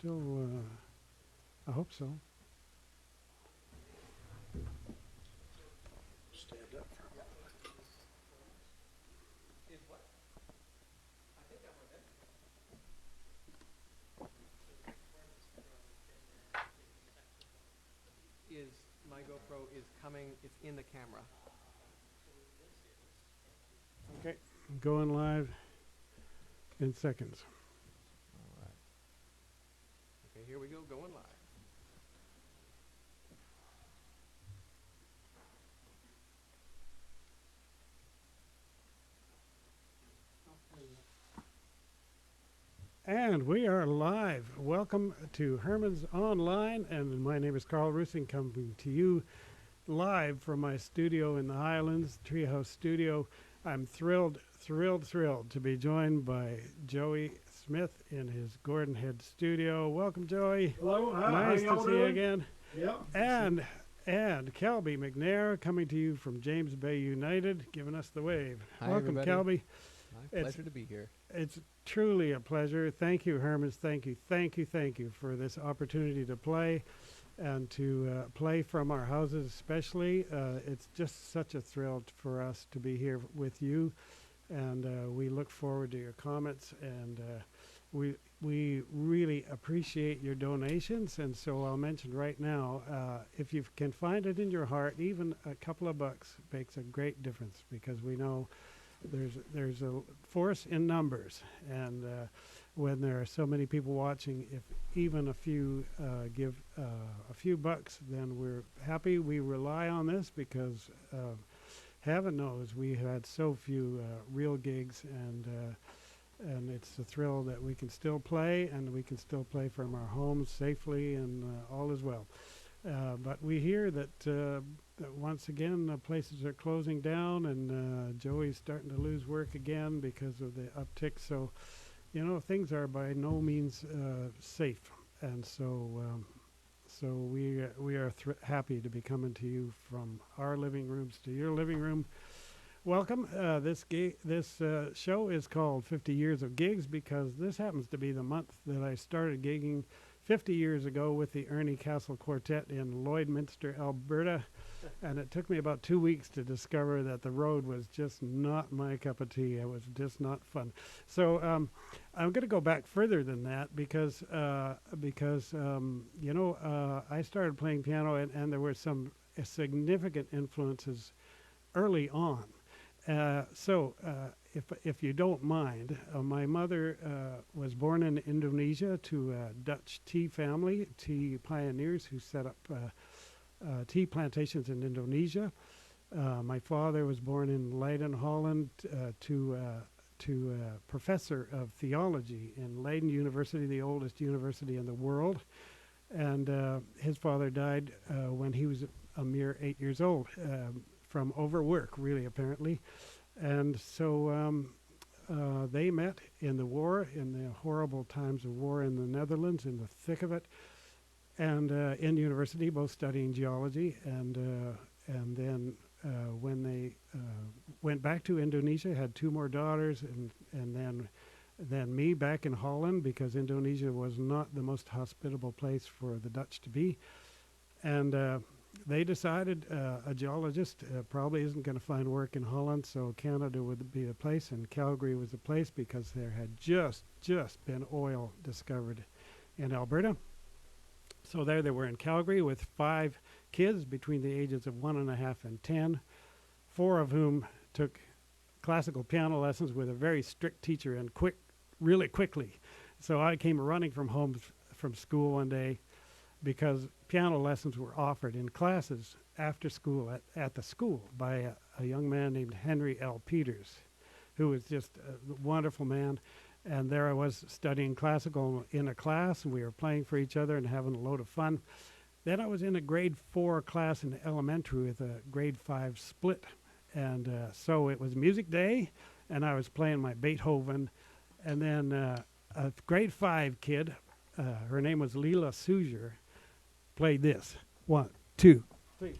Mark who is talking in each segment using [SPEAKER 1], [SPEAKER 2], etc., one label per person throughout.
[SPEAKER 1] still, I hope so. Stand up for a moment.
[SPEAKER 2] Is my GoPro is coming, it's in the camera.
[SPEAKER 1] Okay, going live in seconds.
[SPEAKER 2] All right. Okay, here we go, going live.
[SPEAKER 1] And we are live. Welcome to Hermann's Online, and my name is Karel Roessingh, coming to you live from my studio in the Highlands, Treehouse Studio. I'm thrilled to be joined by Joey Smith in his Gordon Head studio. Welcome, Joey.
[SPEAKER 3] Hello.
[SPEAKER 1] Nice to see you again.
[SPEAKER 3] Yep.
[SPEAKER 1] And Kelby McNair coming to you from James Bay United, giving us the wave.
[SPEAKER 2] Hi,
[SPEAKER 1] Welcome,
[SPEAKER 2] everybody.
[SPEAKER 1] Kelby.
[SPEAKER 2] My pleasure to be here.
[SPEAKER 1] It's truly a pleasure. Thank you, Hermann. Thank you for this opportunity to play and to play from our houses especially. It's just such a thrill for us to be here with you, and we look forward to your comments, and we really appreciate your donations. And so I'll mention right now, if you can find it in your heart, even a couple of bucks makes a great difference, because we know there's a force in numbers, and when there are so many people watching, if even a few give a few bucks, then we're happy. We rely on this because heaven knows we had so few real gigs, and it's a thrill that we can still play, and we can still play from our homes safely, and all is well. But we hear that once again places are closing down, and Joey's starting to lose work again because of the uptick. So, you know, things are by no means safe, and so we are happy to be coming to you from our living rooms to your living room. Welcome. This show is called 50 Years of Gigs because this happens to be the month that I started gigging 50 years ago with the Ernie Castle Quartet in Lloydminster, Alberta. And it took me about 2 weeks to discover that the road was just not my cup of tea. It was just not fun. So I'm going to go back further than that because you know, I started playing piano, and there were some significant influences early on. If you don't mind, my mother was born in Indonesia to a Dutch tea family, tea pioneers who set up tea plantations in Indonesia. My father was born in Leiden, Holland, to a professor of theology in Leiden University, the oldest university in the world. And his father died when he was a mere 8 years old. From overwork, really, apparently. And so they met in the war, in the horrible times of war in the Netherlands, in the thick of it, and in university, both studying geology. And then when they went back to Indonesia, had two more daughters, and then me back in Holland, because Indonesia was not the most hospitable place for the Dutch to be. And they decided a geologist probably isn't going to find work in Holland, so Canada would be the place, and Calgary was the place because there had just been oil discovered in Alberta. So there they were in Calgary with 5 kids between the ages of 1.5 and 10, 4 of whom took classical piano lessons with a very strict teacher, and really quickly. So I came running from home from school one day, because piano lessons were offered in classes after school at the school by a young man named Henry L. Peters, who was just a wonderful man. And there I was studying classical in a class, and we were playing for each other and having a load of fun. Then I was in a grade 4 class in elementary with a grade 5 split. And so it was music day, and I was playing my Beethoven. And then a grade 5 kid, her name was Leela Suger, played this. 1, 2, 3.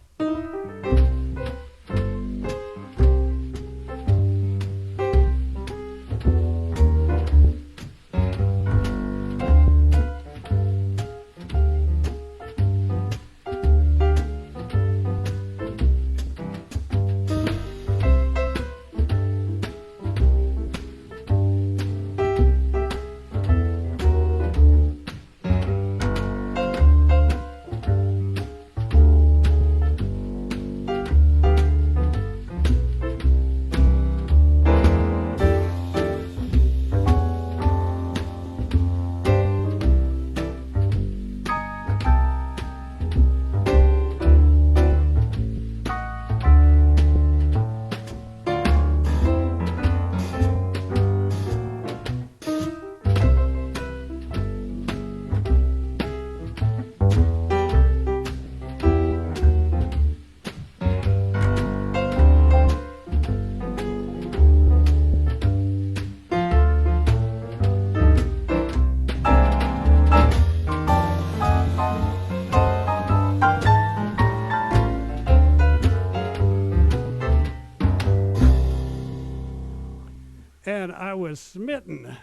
[SPEAKER 1] smitten.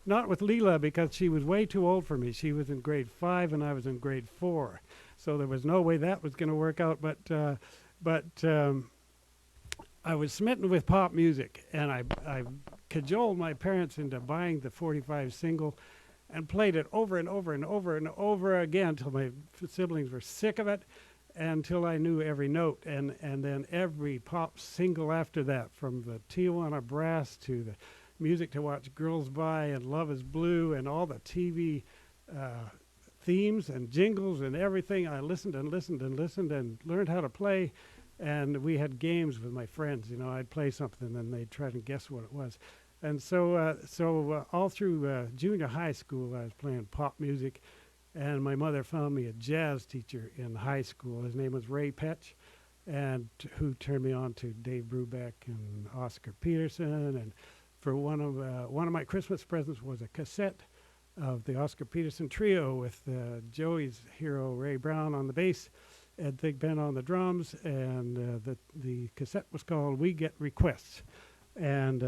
[SPEAKER 1] Not with Leela because she was way too old for me. She was in grade 5 and I was in grade 4. So there was no way that was going to work out. But I was smitten with pop music, and I cajoled my parents into buying the 45 single and played it over and over and over and over again until my siblings were sick of it, until I knew every note. And then every pop single after that, from the Tijuana Brass to the Music to Watch Girls By and Love is Blue and all the TV themes and jingles and everything, I listened and listened and listened and learned how to play. And we had games with my friends. You know, I'd play something and they'd try to guess what it was. And so all through junior high school, I was playing pop music. And my mother found me a jazz teacher in high school. His name was Ray Petch, and who turned me on to Dave Brubeck and Oscar Peterson. And for one of my Christmas presents was a cassette of the Oscar Peterson Trio with Joey's hero Ray Brown on the bass, Ed Thigpen on the drums, and the cassette was called We Get Requests. And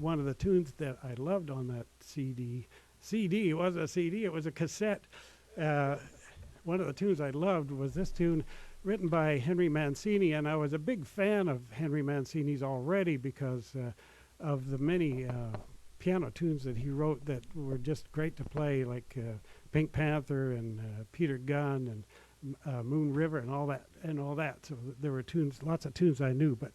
[SPEAKER 1] one of the tunes that I loved on that it wasn't a CD, it was a cassette. One of the tunes I loved was this tune written by Henry Mancini, and I was a big fan of Henry Mancini's already because of the many piano tunes that he wrote that were just great to play, like Pink Panther and Peter Gunn and Moon River and all that. So there were lots of tunes I knew, but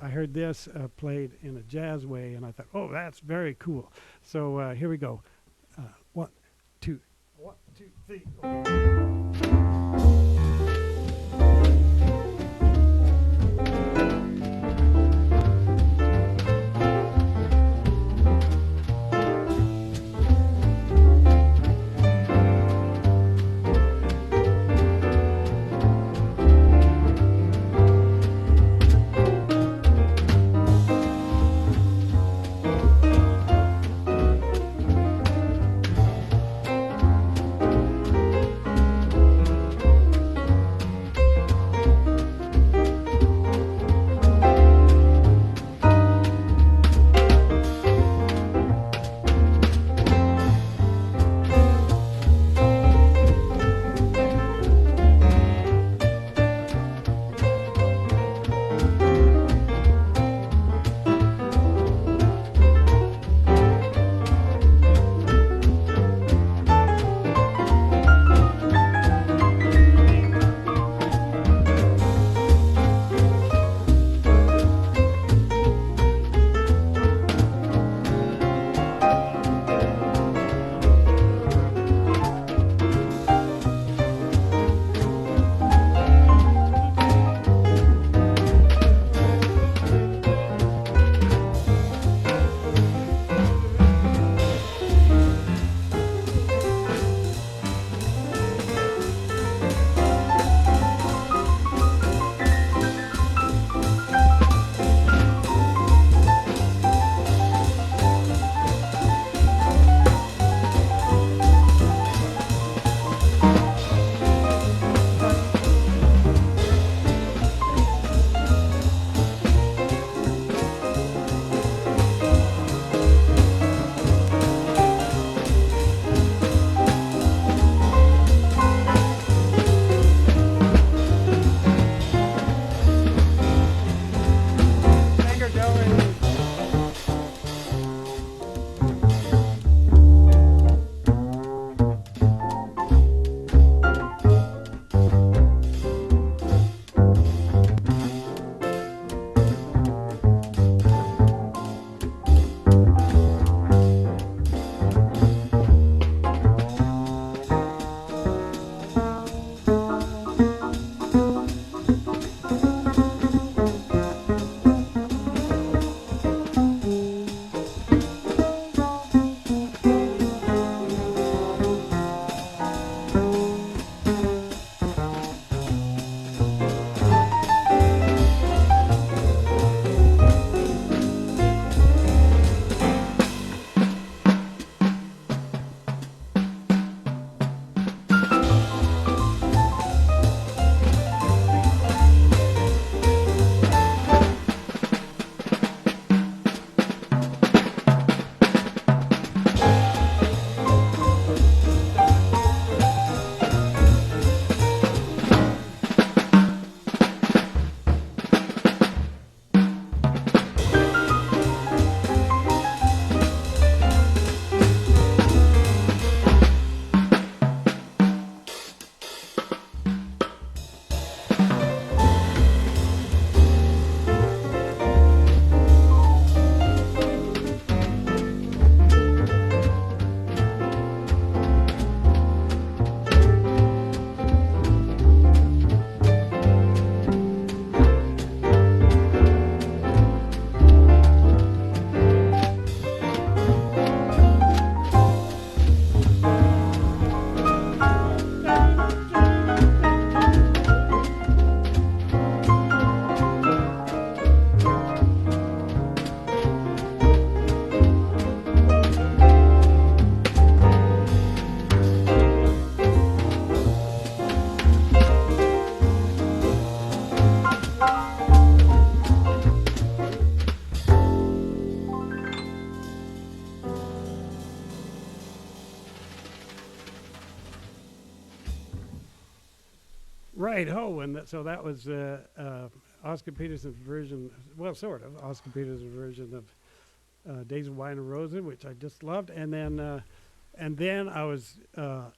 [SPEAKER 1] I heard this played in a jazz way, and I thought, oh, that's very cool. So here we go. 1, 2, 1, 2, 3. Right. Oh, and so that was Oscar Peterson's version. Well, sort of Oscar Peterson's version of Days of Wine and Roses, which I just loved. And then I was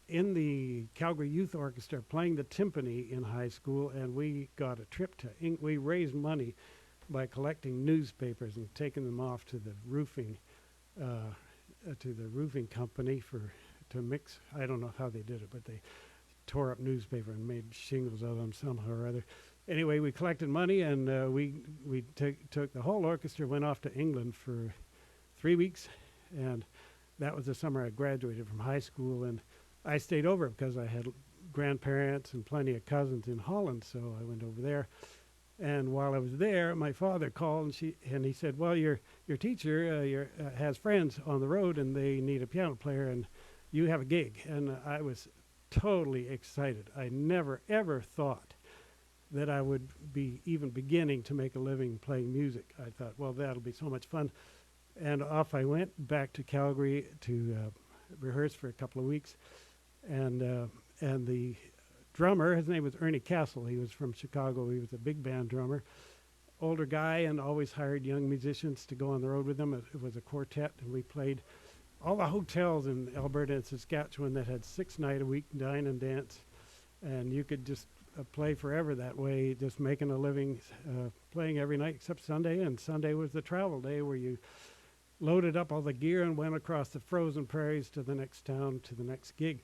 [SPEAKER 1] in the Calgary Youth Orchestra playing the timpani in high school, and we got a trip to we raised money by collecting newspapers and taking them off to the roofing company to mix. I don't know how they did it, but they tore up newspaper and made shingles of them somehow or other. Anyway, we collected money, and we took the whole orchestra, went off to England for 3 weeks, and that was the summer I graduated from high school. And I stayed over because I had grandparents and plenty of cousins in Holland, so I went over there. And while I was there, my father called, and he said, "Well, your teacher has friends on the road, and they need a piano player, and you have a gig." And I was totally excited. I never ever thought that I would be even beginning to make a living playing music. I thought, well, that'll be so much fun. And off I went back to Calgary to rehearse for a couple of weeks. And the drummer, his name was Ernie Castle. He was from Chicago. He was a big band drummer, older guy, and always hired young musicians to go on the road with him. It was a quartet, and we played all the hotels in Alberta and Saskatchewan that had 6 nights a week, dine and dance. And you could just play forever that way, just making a living, playing every night except Sunday. And Sunday was the travel day where you loaded up all the gear and went across the frozen prairies to the next town, to the next gig.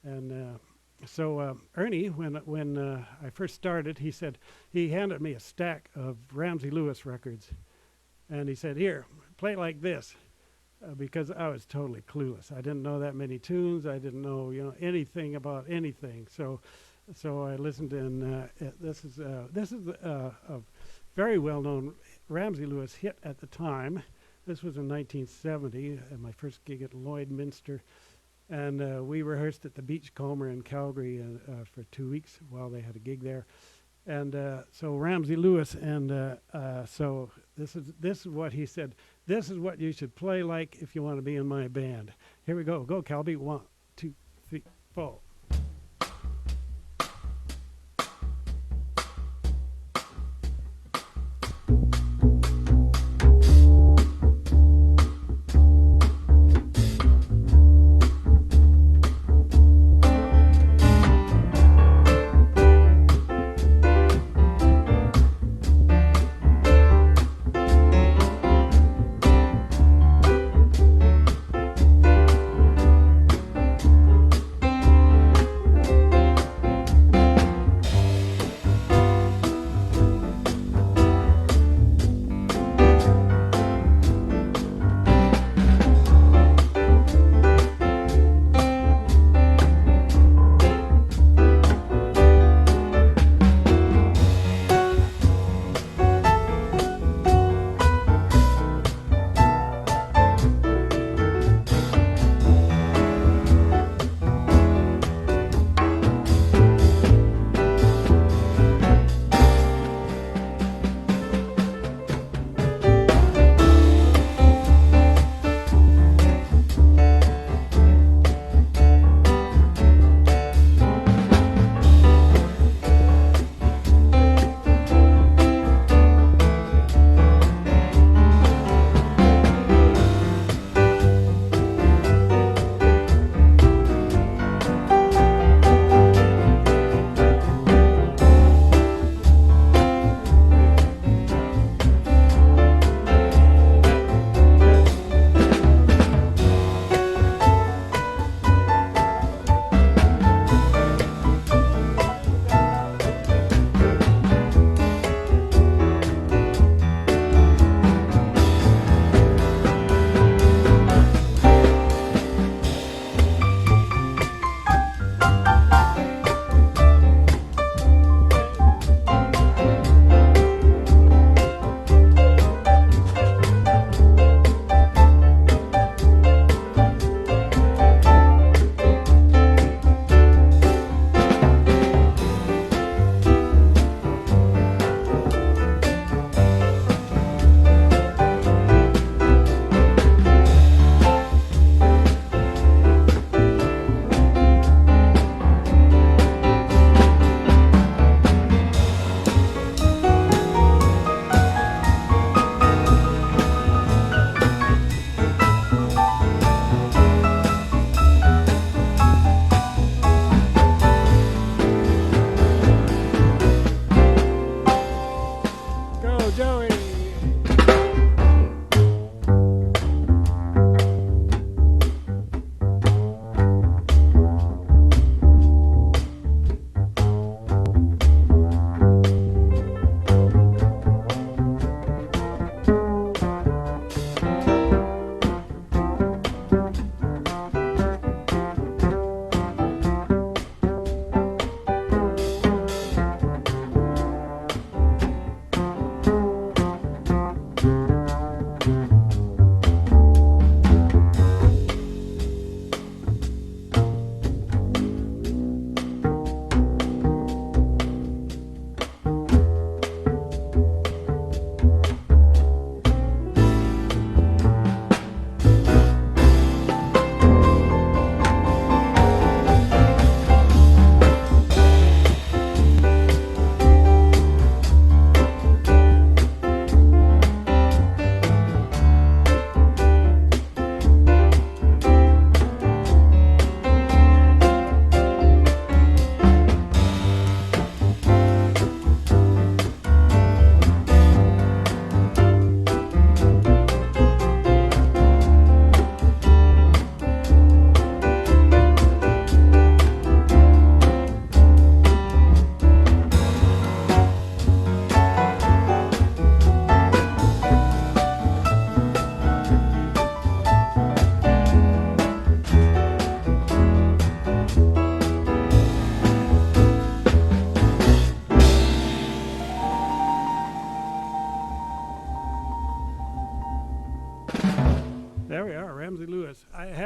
[SPEAKER 1] And so Ernie, when I first started, he handed me a stack of Ramsey Lewis records. And he said, "Here, play like this." Because I was totally clueless. I didn't know that many tunes. I didn't know, anything about anything. So I listened, and this is a very well-known Ramsey Lewis hit at the time. This was in 1970, my first gig at Lloydminster, and we rehearsed at the Beachcomber in Calgary for 2 weeks while they had a gig there. And so Ramsey Lewis, and so this is what he said. "This is what you should play like if you want to be in my band." Here we go. Go, Calby. 1, 2, 3, 4.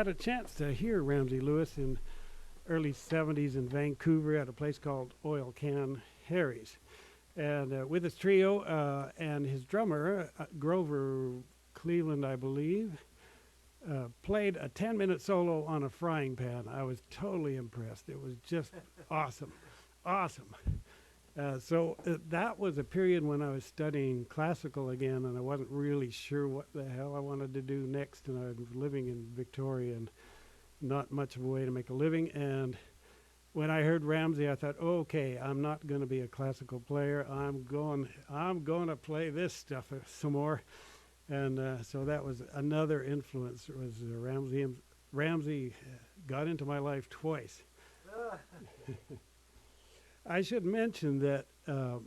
[SPEAKER 1] had a chance to hear Ramsey Lewis in early 70s in Vancouver at a place called Oil Can Harry's. And with his trio and his drummer, Grover Cleveland, I believe, played a 10-minute solo on a frying pan. I was totally impressed. It was just awesome. Awesome. So that was a period when I was studying classical again, and I wasn't really sure what the hell I wanted to do next. And I was living in Victoria and not much of a way to make a living. And when I heard Ramsey, I thought, okay, I'm not going to be a classical player. I'm going to play this stuff some more. And so that was another influence. Was Ramsey. Ramsey got into my life twice. I should mention that I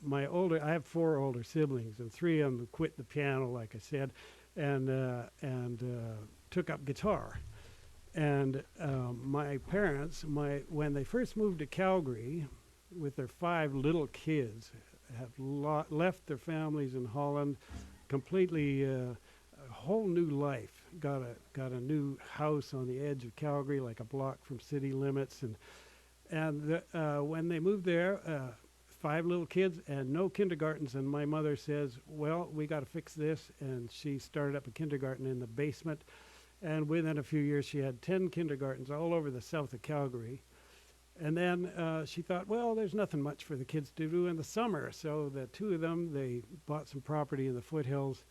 [SPEAKER 1] have 4 older siblings, and 3 of them quit the piano, like I said, and took up guitar. And my parents, when they first moved to Calgary with their 5 little kids, have left their families in Holland, completely a whole new life. Got a new house on the edge of Calgary, like a block from city limits, and when they moved there, 5 little kids and no kindergartens, and my mother says, well, we got to fix this, and she started up a kindergarten in the basement, and within a few years she had 10 kindergartens all over the south of Calgary. And then she thought, well, there's nothing much for the kids to do in the summer, so the 2 of them, they bought some property in the foothills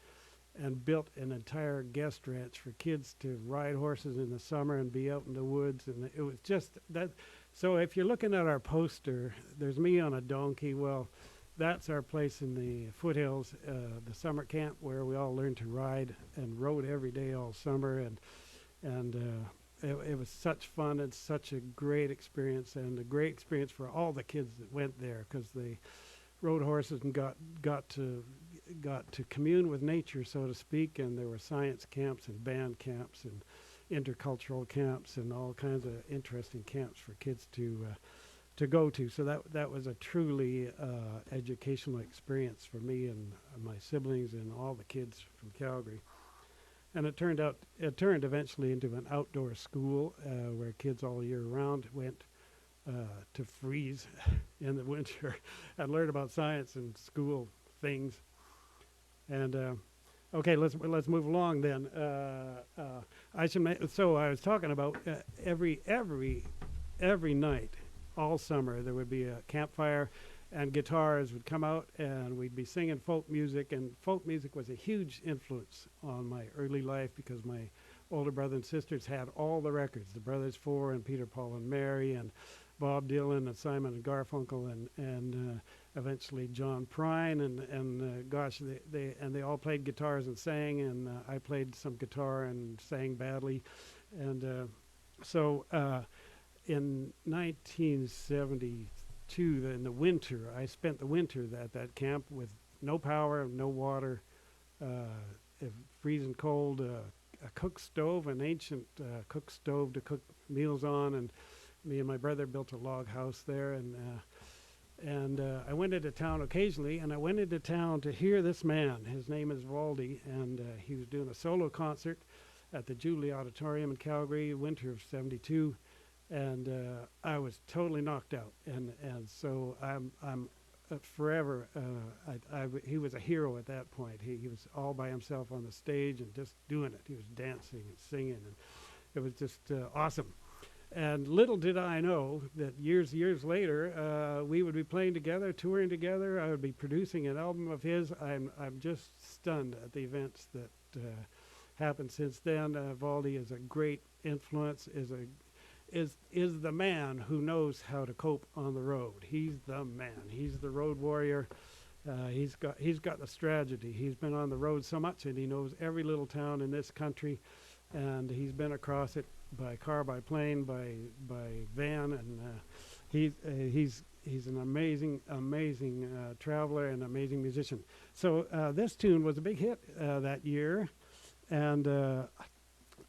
[SPEAKER 1] and built an entire guest ranch for kids to ride horses in the summer and be out in the woods. And it was just that. So if you're looking at our poster, there's me on a donkey. Well, that's our place in the foothills, the summer camp where we all learned to ride and rode every day all summer. And it was such fun and such a great experience, and a great experience for all the kids that went there, because they rode horses and got to commune with nature, so to speak. And there were science camps and band camps and intercultural camps and all kinds of interesting camps for kids to go to. So that was a truly educational experience for me and my siblings and all the kids from Calgary. And it turned eventually into an outdoor school where kids all year round went to freeze in the winter and learn about science and school things. And okay, let's move along then. So I was talking about every night, all summer, there would be a campfire, and guitars would come out, and we'd be singing folk music. And folk music was a huge influence on my early life, because my older brother and sisters had all the records, the Brothers Four and Peter, Paul and Mary, and Bob Dylan and Simon and Garfunkel, and eventually John Prine, and gosh, they all played guitars and sang, and I played some guitar and sang badly. And so in 1972, in the winter, I spent the winter at that camp with no power, no water, freezing cold, a cook stove, an ancient cook stove to cook meals on, and me and my brother built a log house there. And I went into town occasionally, and I went into town to hear this man. His name is Valdi, and he was doing a solo concert at the Jubilee Auditorium in Calgary, winter of '72. And I was totally knocked out, and so I'm forever. He was a hero at that point. He was all by himself on the stage and just doing it. He was dancing and singing, and it was just awesome. And little did I know that years later, we would be playing together, touring together. I would be producing an album of his. I'm just stunned at the events that happened since then. Valdi is a great influence. Is the man who knows how to cope on the road. He's the man. He's the road warrior. He's got the strategy. He's been on the road so much, and he knows every little town in this country, and he's been across it by car, by plane, by van, and he's an amazing traveler and amazing musician. So this tune was a big hit that year, and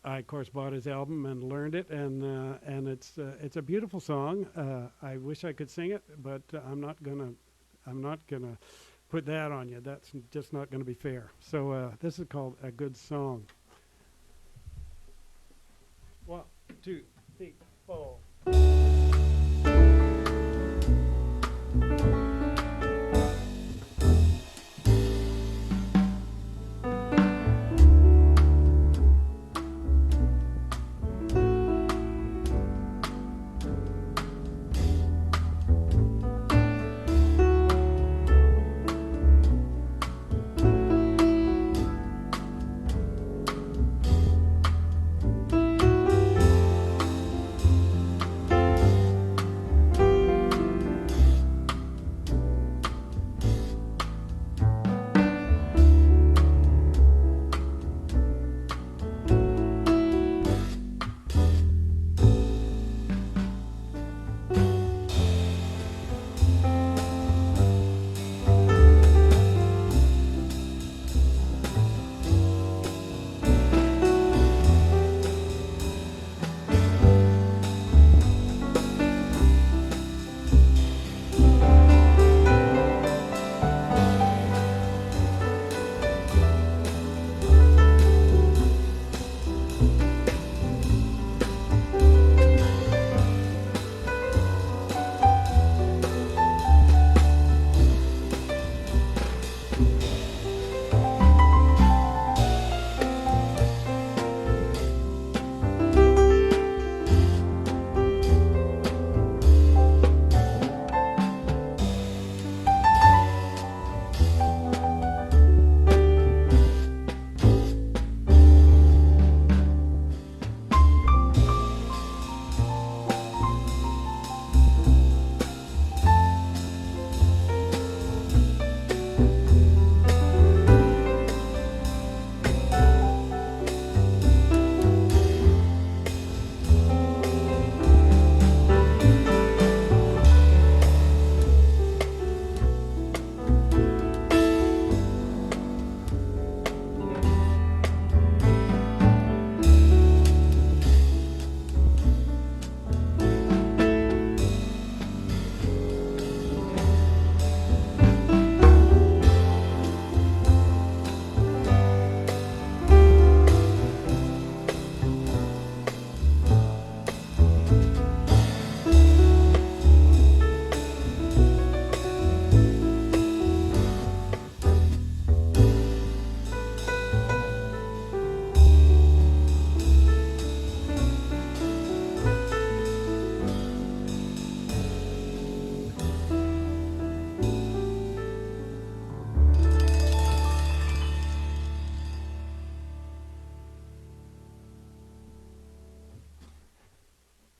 [SPEAKER 1] I, of course, bought his album and learned it, and it's a beautiful song. I wish I could sing it, but I'm not gonna put that on you. That's just not gonna be fair. So this is called A Good Song. Well. 2, 3, 4.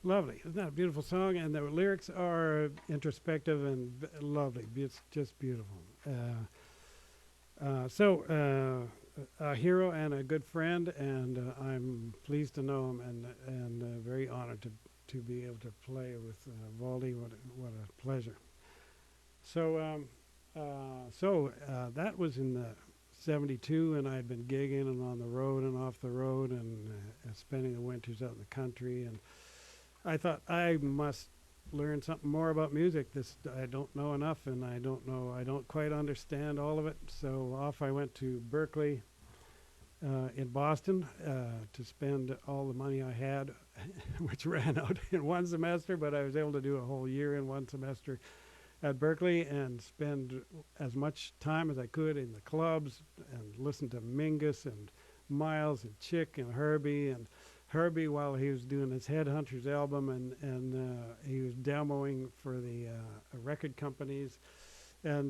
[SPEAKER 1] Lovely. Isn't that a beautiful song? And the lyrics are introspective and lovely. It's just beautiful. A hero and a good friend, and I'm pleased to know him, and very honored to be able to play with Valdi. What a pleasure. So that was in the 72, and I'd been gigging and on the road and off the road, and spending the winters out in the country, and I thought I must learn something more about music. I don't know enough, and I don't quite understand all of it. So off I went to Berkeley in Boston to spend all the money I had, which ran out in one semester, but I was able to do a whole year in one semester at Berkeley and spend as much time as I could in the clubs and listen to Mingus and Miles and Chick and Herbie while he was doing his Headhunters album, and he was demoing for the record companies, and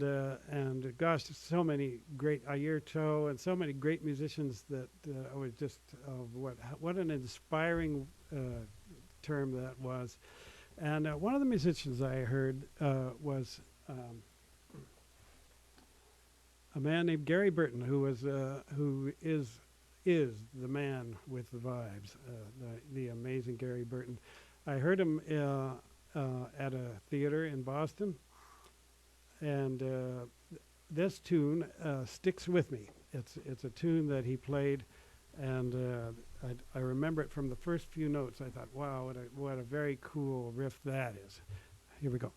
[SPEAKER 1] gosh, so many great Ayrto and so many great musicians that I was just what an inspiring term that was. And one of the musicians I heard was a man named Gary Burton, who is the man with the vibes, the amazing Gary Burton. I heard him at a theater in Boston, and this tune sticks with me. It's a tune that he played, and I remember it from the first few notes. I thought, wow, what a very cool riff that is. Here we go.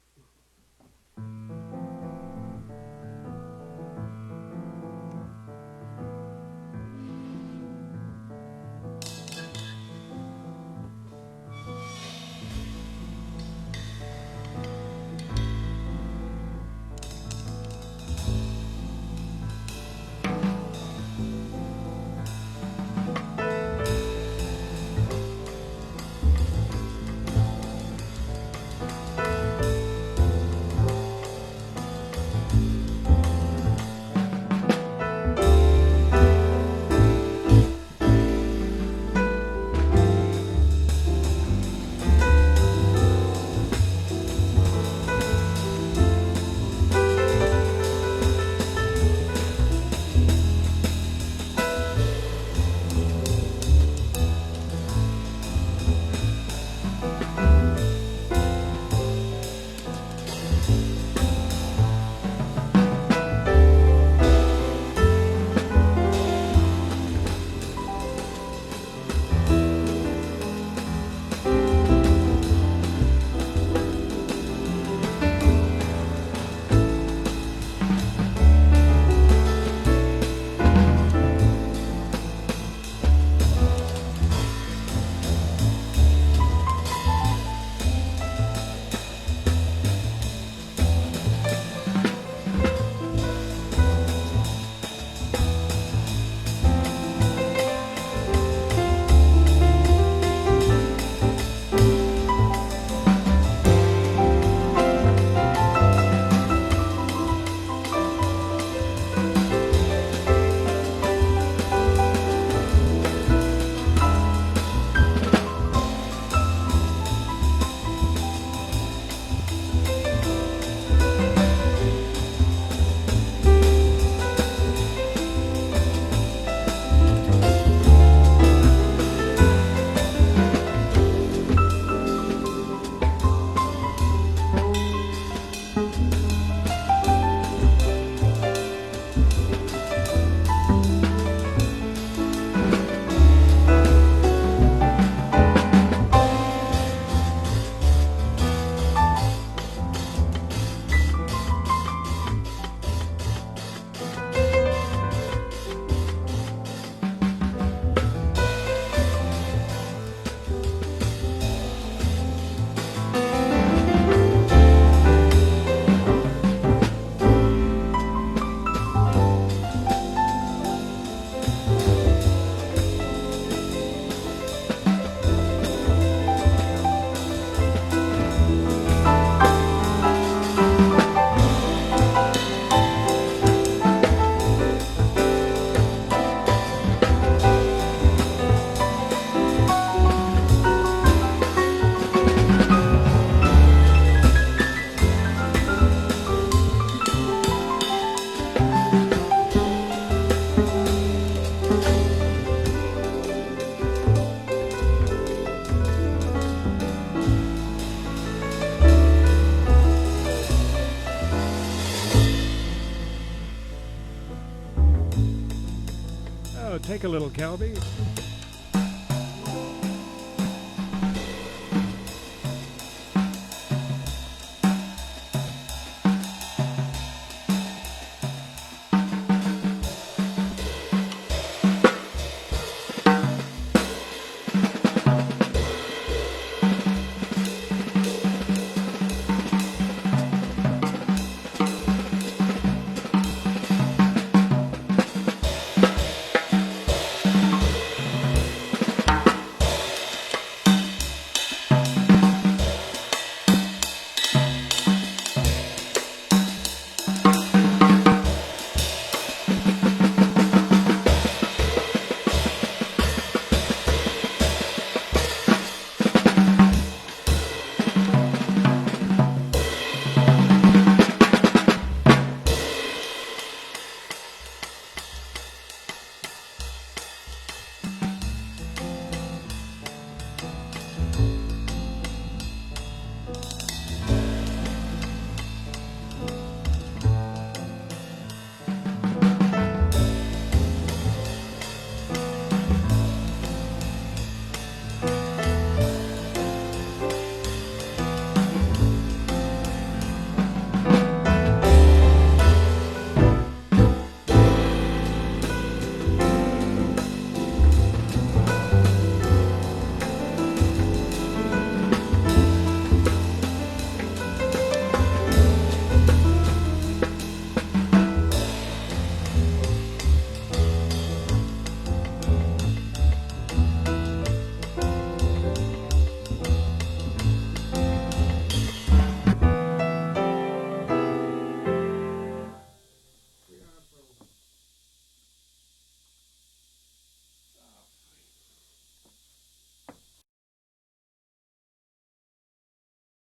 [SPEAKER 1] take a little, Calby.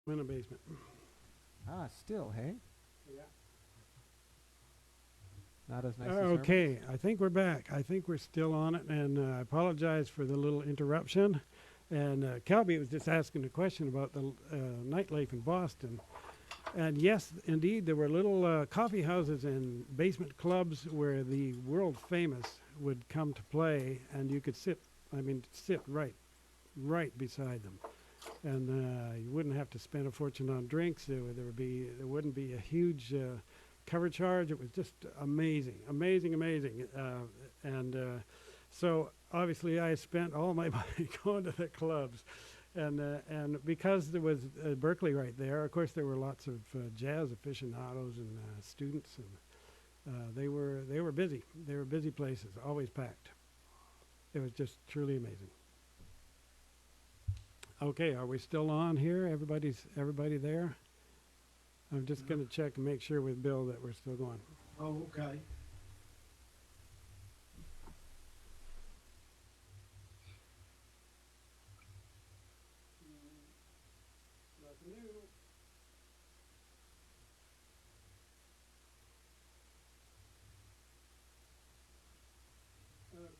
[SPEAKER 1] In the basement.
[SPEAKER 2] Ah, still, hey?
[SPEAKER 1] Yeah.
[SPEAKER 2] Not as nice as
[SPEAKER 1] Okay, I think we're back. I think we're still on it, and I apologize for the little interruption. And Calby was just asking a question about the nightlife in Boston. And yes, indeed, there were little coffee houses and basement clubs where the world famous would come to play, and you could sit right beside them. And you wouldn't have to spend a fortune on drinks. There wouldn't be a huge cover charge. It was just amazing. So obviously I spent all my money going to the clubs, and because there was Berkeley right there. Of course, there were lots of jazz aficionados and students, and they were busy. They were busy places, always packed. It was just truly amazing. Okay, are we still on here? Everybody there? I'm just going to check and make sure with Bill that we're still going.
[SPEAKER 3] Oh, okay.
[SPEAKER 1] Nothing new.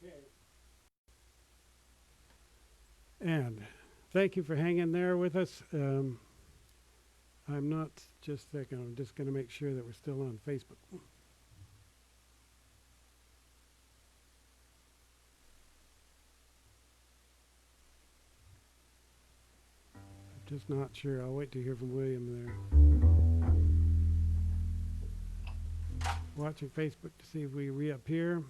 [SPEAKER 1] Okay. And thank you for hanging there with us. I'm not just a second. I'm just going to make sure that we're still on Facebook. I'm just not sure. I'll wait to hear from William there. Watching Facebook to see if we reappear.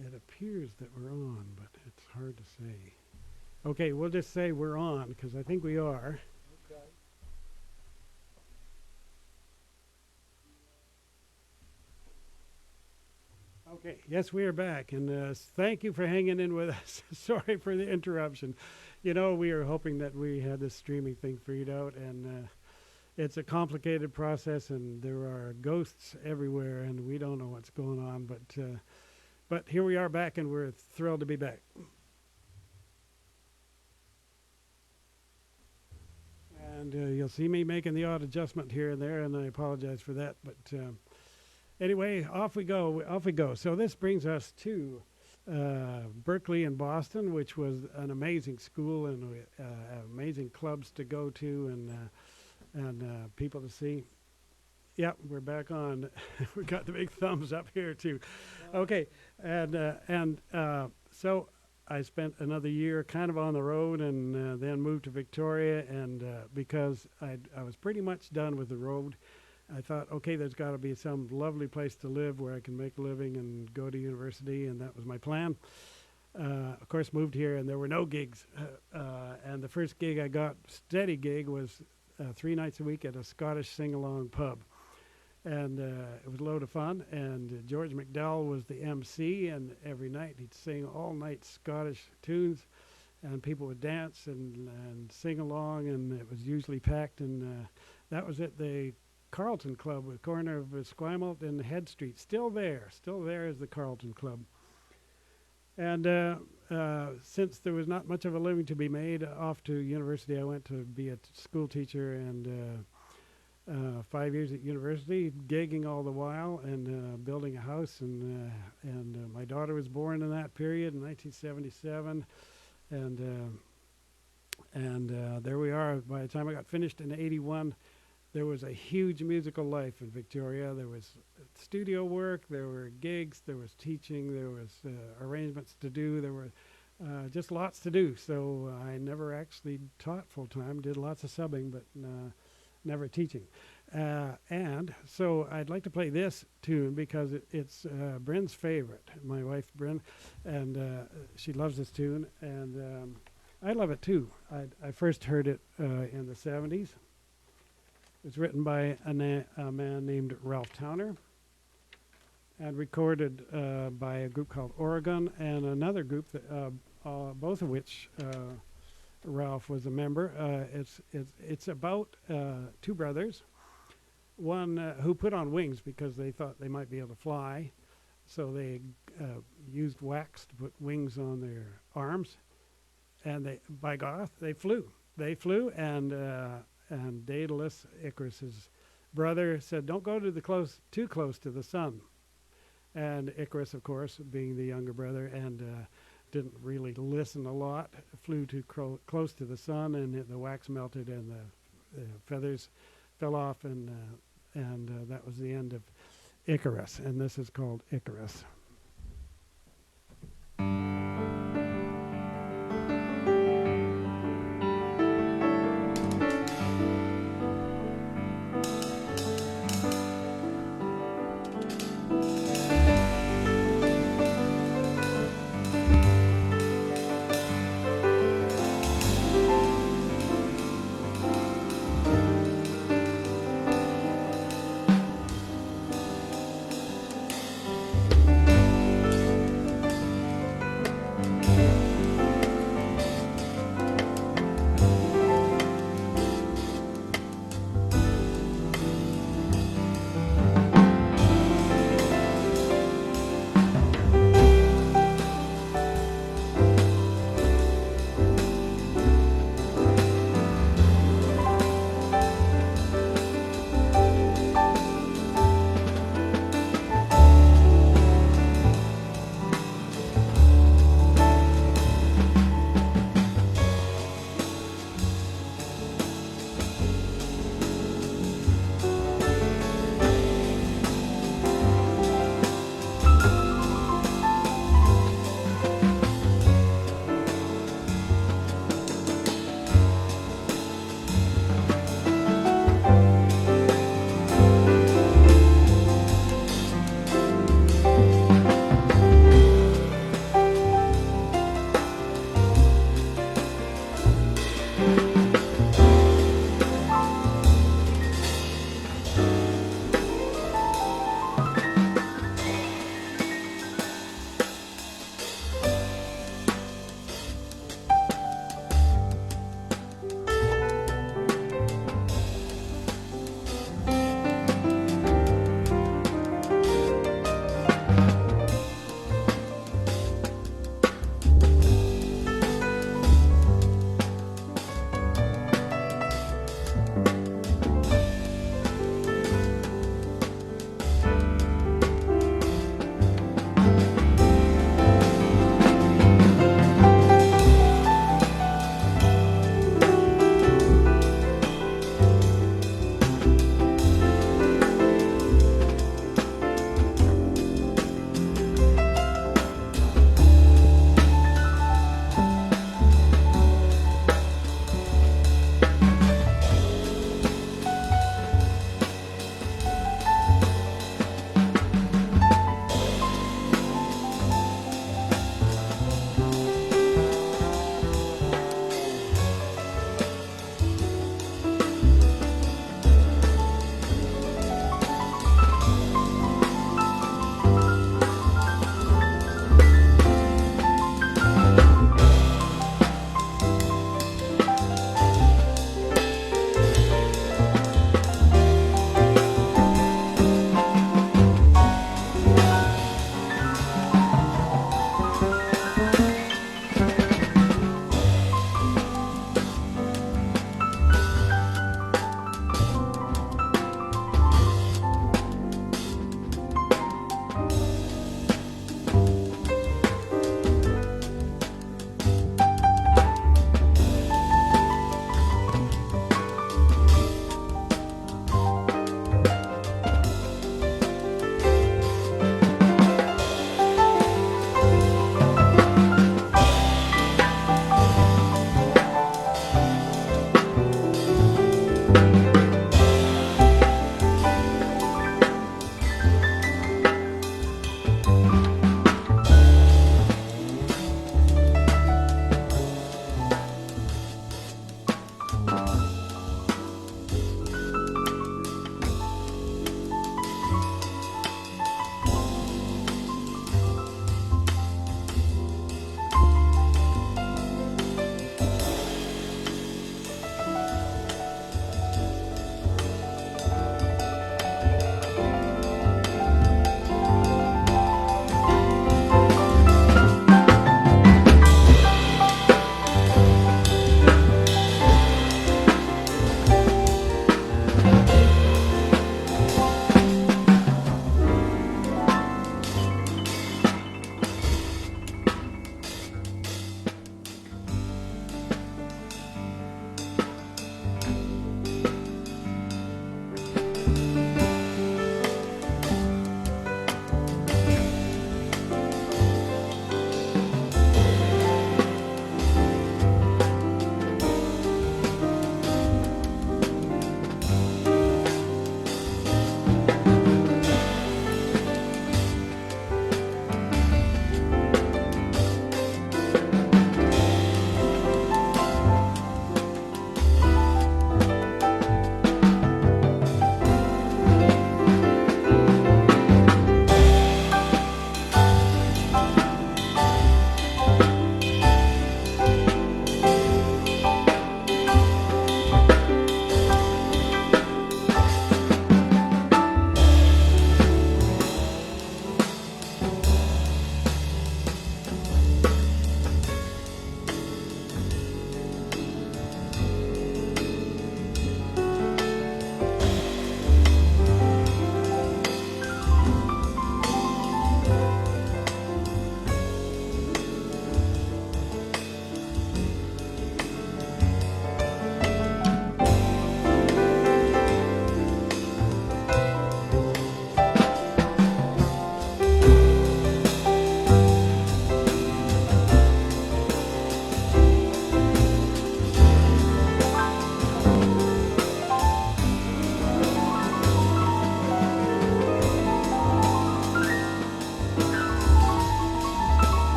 [SPEAKER 1] It appears that we're on, but it's hard to say. Okay, we'll just say we're on because I think we are.
[SPEAKER 3] Okay.
[SPEAKER 1] Okay, yes, we are back, and thank you for hanging in with us. Sorry for the interruption. You know, we were hoping that we had this streaming thing figured out, and it's a complicated process, and there are ghosts everywhere, and we don't know what's going on, but here we are back, and we're thrilled to be back. And you'll see me making the odd adjustment here and there, and I apologize for that. But anyway, off we go. Off we go. So this brings us to Berkeley in Boston, which was an amazing school and amazing clubs to go to and people to see. Yep, we're back on. We got the big thumbs up here too. Okay, and so I spent another year kind of on the road, and then moved to Victoria. And because I was pretty much done with the road, I thought, okay, there's got to be some lovely place to live where I can make a living and go to university, and that was my plan. Of course, moved here, and there were no gigs. And the first gig I got, steady gig, was 3 nights a week at a Scottish sing-along pub. And it was a load of fun, and George McDowell was the MC, and every night he'd sing all-night Scottish tunes, and people would dance and sing along, and it was usually packed. And that was at the Carlton Club, with corner of Esquimalt and Head Street. Still there is the Carlton Club. And since there was not much of a living to be made, off to university I went to be a school teacher, and 5 years at university, gigging all the while, and building a house. And my daughter was born in that period in 1977, and there we are. By the time I got finished in '81, there was a huge musical life in Victoria. There was studio work, there were gigs, there was teaching, there was arrangements to do, there were just lots to do. So I never actually taught full time, did lots of subbing, but never teaching. And so I'd like to play this tune because it's Bryn's favorite, my wife Bryn, and she loves this tune, and I love it too. I first heard it in the 70s. It was written by a man named Ralph Towner and recorded by a group called Oregon and another group, that, both of which Ralph was a member. It's about 2 brothers, one who put on wings because they thought they might be able to fly, so they used wax to put wings on their arms, and by goth, they flew. They flew, and Daedalus, Icarus's brother, said, "Don't go too close to the sun." And Icarus, of course, being the younger brother, and didn't really listen a lot, flew too close to the sun, and the wax melted, and the feathers fell off, and that was the end of Icarus. And this is called Icarus.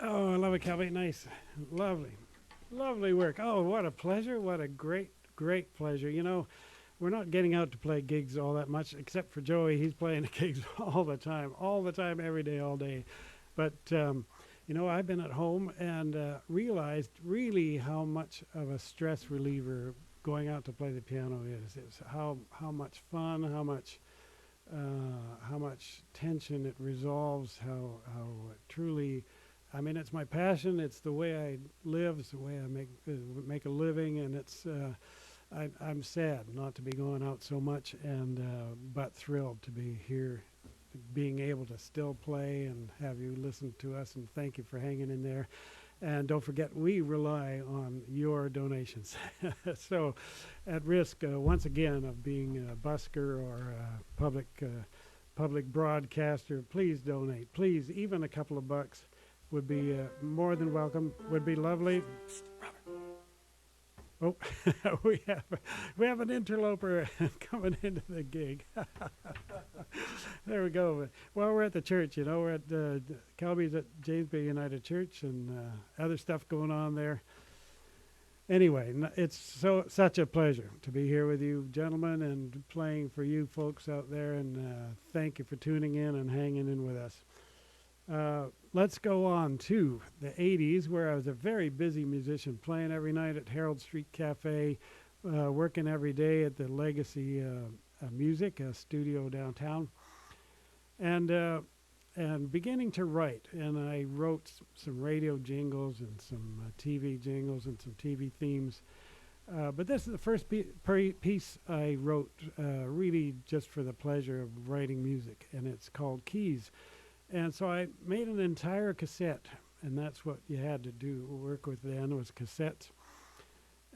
[SPEAKER 1] Oh, I love it, Kelby. Nice. Lovely. Lovely work. Oh, what a pleasure. What a great, great pleasure. You know, we're not getting out to play gigs all that much, except for Joey. He's playing gigs all the time, every day, all day. But, you know, I've been at home and realized really how much of a stress reliever going out to play the piano is. It's how much fun, how much tension it resolves, how truly, I mean, it's my passion. It's the way I live. It's the way I make a living, and it's. I'm sad not to be going out so much, and but thrilled to be here, being able to still play and have you listen to us. And thank you for hanging in there. And don't forget, we rely on your donations. So, at risk once again of being a busker or a public broadcaster, please donate. Please, even a couple of bucks would be more than welcome. Would be lovely. Oh, we have an interloper coming into the gig. There we go. Well, we're at the church, you know. We're at Kelby's at James Bay United Church, and other stuff going on there. Anyway, it's such a pleasure to be here with you, gentlemen, and playing for you folks out there. And thank you for tuning in and hanging in with us. Let's go on to the 80s, where I was a very busy musician, playing every night at Harold Street Cafe, working every day at the Legacy Music studio downtown, and beginning to write. And I wrote some radio jingles and some TV jingles and some TV themes. But this is the first piece I wrote really just for the pleasure of writing music, and it's called Keys. And so I made an entire cassette, and that's what you had to do, work with then, was cassettes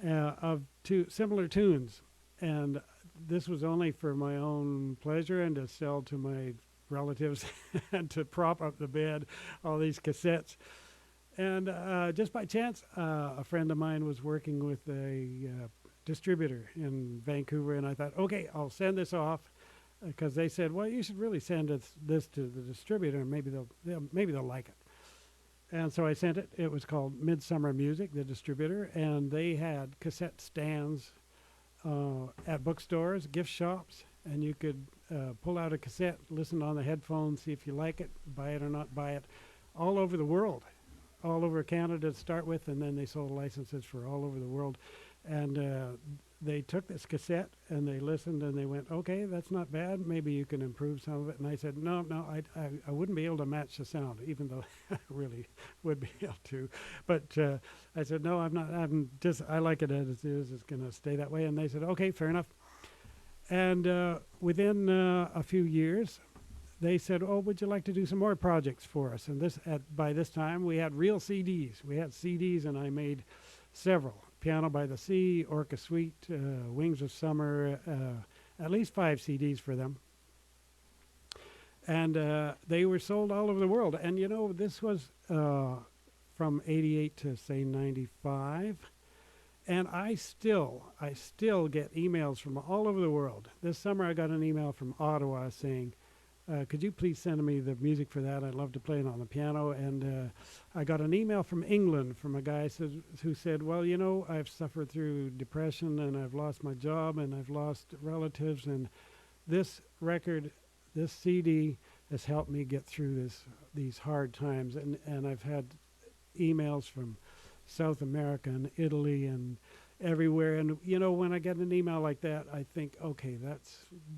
[SPEAKER 1] of similar tunes. And this was only for my own pleasure and to sell to my relatives and to prop up the bed, all these cassettes. And just by chance, a friend of mine was working with a distributor in Vancouver, and I thought, okay, I'll send this off. Because they said, well, you should really send this to the distributor, and maybe they'll like it. And so I sent it. It was called Midsummer Music, the distributor, and they had cassette stands at bookstores, gift shops, and you could pull out a cassette, listen on the headphones, see if you like it, buy it or not buy it, all over the world, all over Canada to start with, and then they sold licenses for all over the world. And they took this cassette and they listened and they went, okay, that's not bad. Maybe you can improve some of it. And I said, no, I wouldn't be able to match the sound, even though I really would be able to. But I said, no, I'm not. I like it as it is. It's going to stay that way. And they said, okay, fair enough. And within a few years, they said, oh, would you like to do some more projects for us? And by this time, we had real CDs. We had CDs, and I made several. Piano by the Sea, Orca Suite, Wings of Summer, at least 5 CDs for them. And they were sold all over the world. And, you know, this was from 88 to, say, 95. And I still get emails from all over the world. This summer I got an email from Ottawa saying, could you please send me the music for that? I'd love to play it on the piano. And I got an email from England from a guy who said, well, you know, I've suffered through depression and I've lost my job and I've lost relatives. And this record, this CD has helped me get through these hard times. And I've had emails from South America and Italy and everywhere. And, you know, when I get an email like that, I think, okay,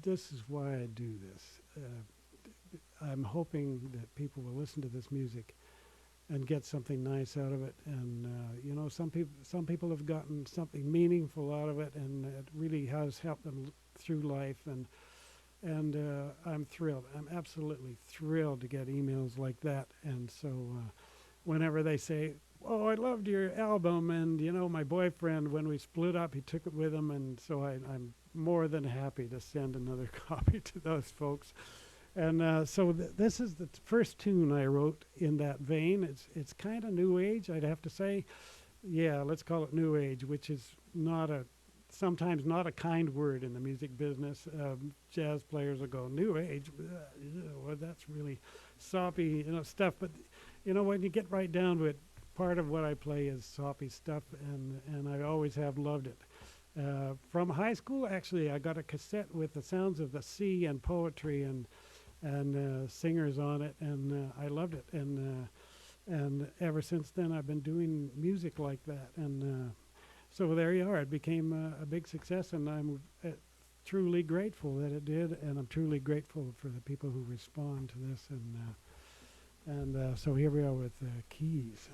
[SPEAKER 1] this is why I do this. I'm hoping that people will listen to this music and get something nice out of it. And you know, some people have gotten something meaningful out of it, and it really has helped them through life. And I'm thrilled. I'm absolutely thrilled to get emails like that. And so whenever they say, "Oh, I loved your album," and you know, my boyfriend, when we split up, he took it with him, and so I'm more than happy to send another copy to those folks. And so this is the first tune I wrote in that vein. It's kind of new age, I'd have to say. Yeah, let's call it new age, which is sometimes not a kind word in the music business. Jazz players will go, new age, well, that's really soppy, you know, stuff. But you know, when you get right down to it, part of what I play is soppy stuff, and I always have loved it. From high school, actually, I got a cassette with the sounds of the sea and poetry and singers on it, and I loved it. And ever since then, I've been doing music like that. And so there you are. It became a big success, and I'm truly grateful that it did, and I'm truly grateful for the people who respond to this. And so here we are with Keys.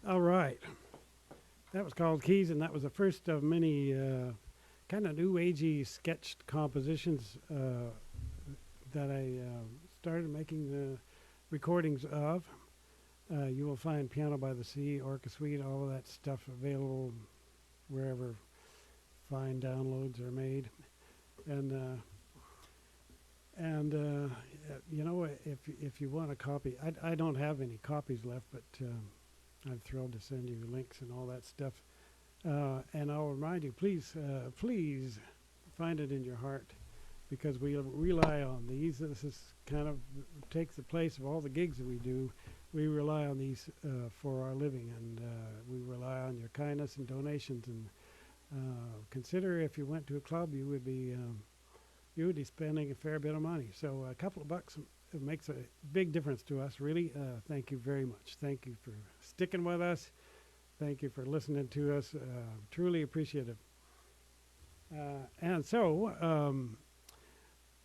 [SPEAKER 1] All right. That was called Keys, and that was the first of many kind of new agey sketched compositions that I started making recordings of. You will find Piano by the Sea, Orca Suite, all of that stuff available wherever fine downloads are made. And you know, if you want a copy, I don't have any copies left, but I'm thrilled to send you links and all that stuff. And I'll remind you, please find it in your heart, because we rely on these. This is kind of takes the place of all the gigs that we do. We rely on these for our living, and we rely on your kindness and donations. And consider, if you went to a club, you would be spending a fair bit of money. So a couple of bucks, it makes a big difference to us, really. Thank you very much. Thank you for sticking with us. Thank you for listening to us. Truly appreciative. And so,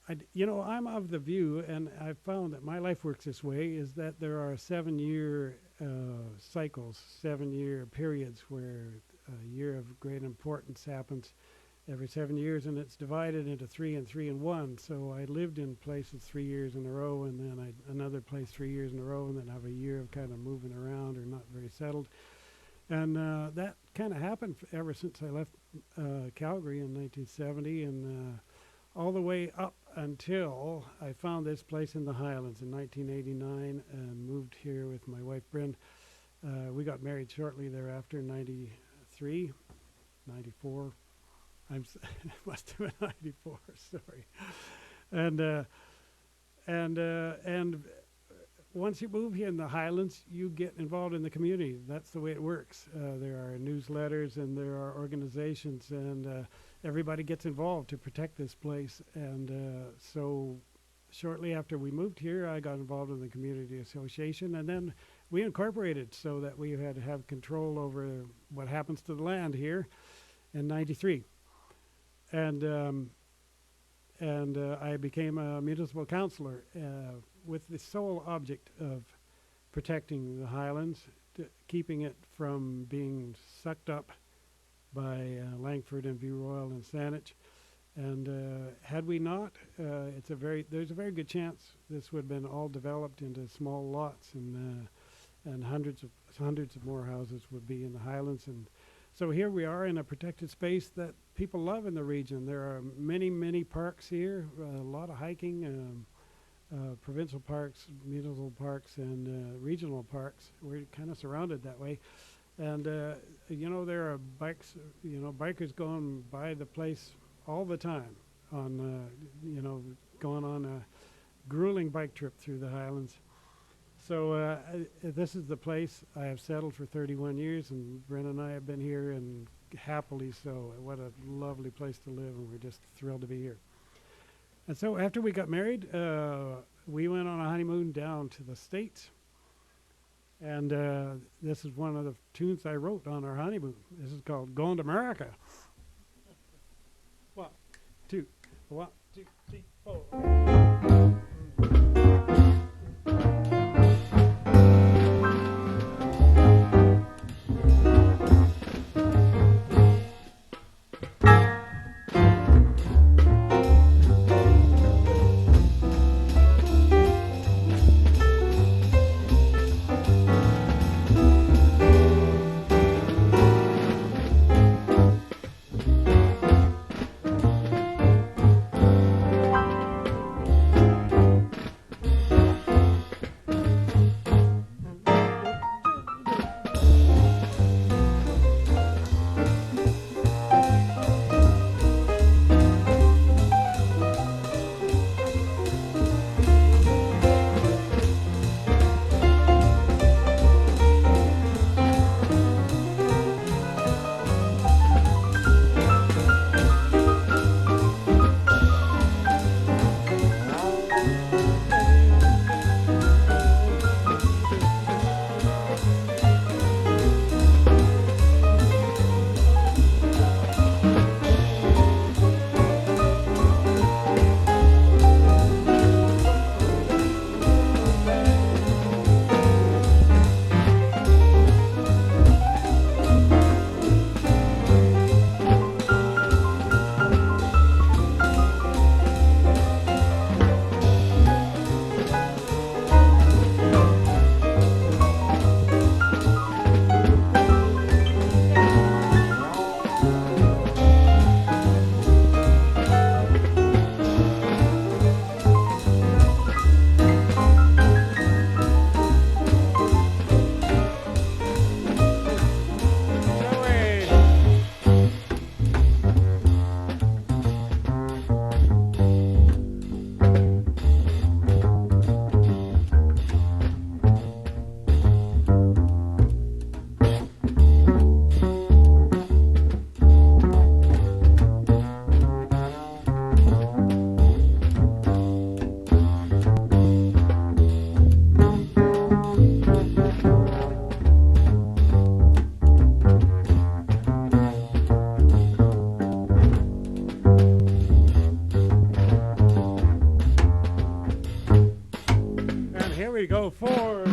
[SPEAKER 1] I'm of the view, and I've found that my life works this way, is that there are 7-year cycles, 7-year periods where a year of great importance happens every 7 years, and it's divided into 3 and 3 and 1. So I lived in places 3 years in a row, and then another place 3 years in a row, and then have a year of kind of moving around or not very settled. And that kind of happened ever since I left Calgary in 1970, and all the way up until I found this place in the Highlands in 1989 and moved here with my wife Bryn. We got married shortly thereafter, 93, 94. It must have been 94, sorry. And once you move here in the Highlands, you get involved in the community. That's the way it works. There are newsletters and there are organizations, and everybody gets involved to protect this place. And so shortly after we moved here, I got involved in the community association, and then we incorporated so that we had to have control over what happens to the land here in 93. And I became a municipal councillor with the sole object of protecting the Highlands, keeping it from being sucked up by Langford and View Royal and Saanich. And had we not, there's a very good chance this would have been all developed into small lots, and hundreds of more houses would be in the Highlands. And so here we are in a protected space that people love in the region. There are many, many parks here, a lot of hiking, provincial parks, municipal parks, and regional parks. We're kind of surrounded that way. And, there are bikers going by the place all the time on, going on a grueling bike trip through the Highlands. So this is the place. I have settled for 31 years, and Bryn and I have been here, and happily so. What a lovely place to live, and we're just thrilled to be here. And so after we got married, we went on a honeymoon down to the States. And this is one of the tunes I wrote on our honeymoon. This is called Going to America. 1, 2, 1, 2, 3, 4. we go. 4.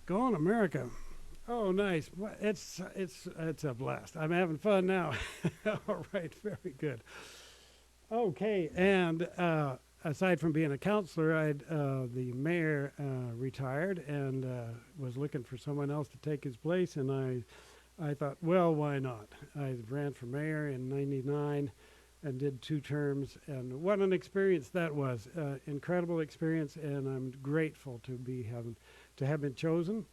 [SPEAKER 1] Go on, America. Oh, nice. It's a blast. I'm having fun now. All right, very good. Okay, and aside from being a counselor, the mayor retired and was looking for someone else to take his place, and I thought, well, why not? I ran for mayor in '99 and did 2 terms, and what an experience that was. Incredible experience, and I'm grateful to have been chosen,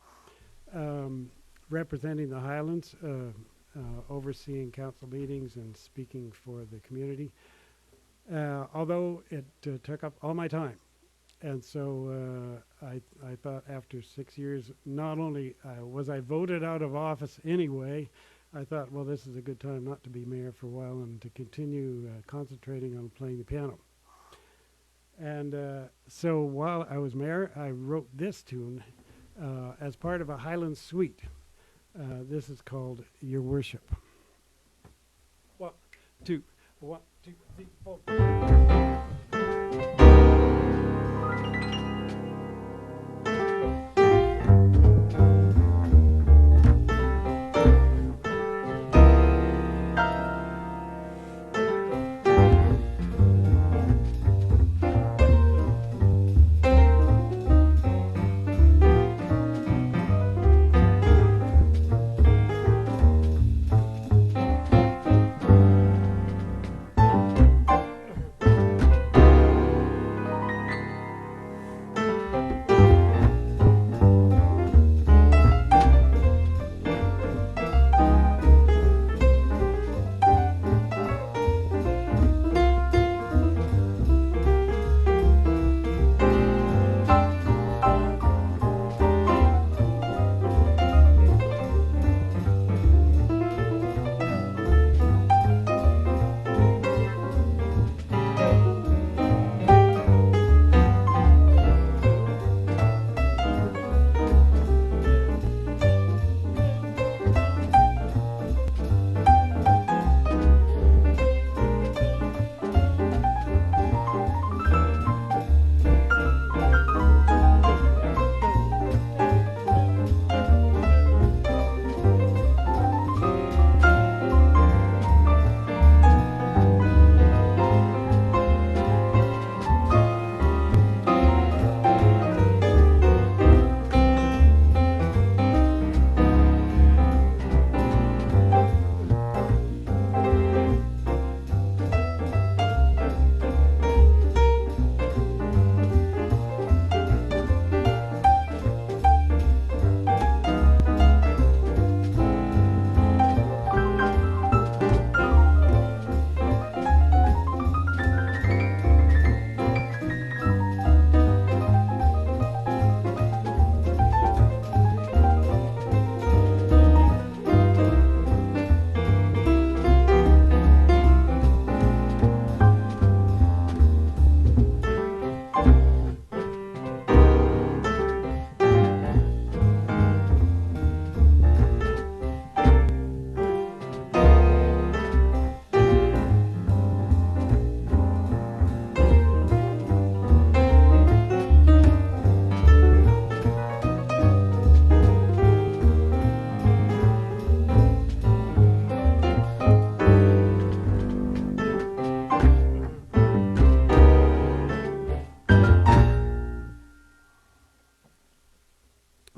[SPEAKER 1] representing the Highlands, overseeing council meetings and speaking for the community. Although it took up all my time. And so I thought after 6 years, not only was I voted out of office anyway, I thought, well, this is a good time not to be mayor for a while and to continue concentrating on playing the piano. And so while I was mayor, I wrote this tune as part of a Highland suite. This is called Your Worship. 1, 2, 1, 2, 3, 4.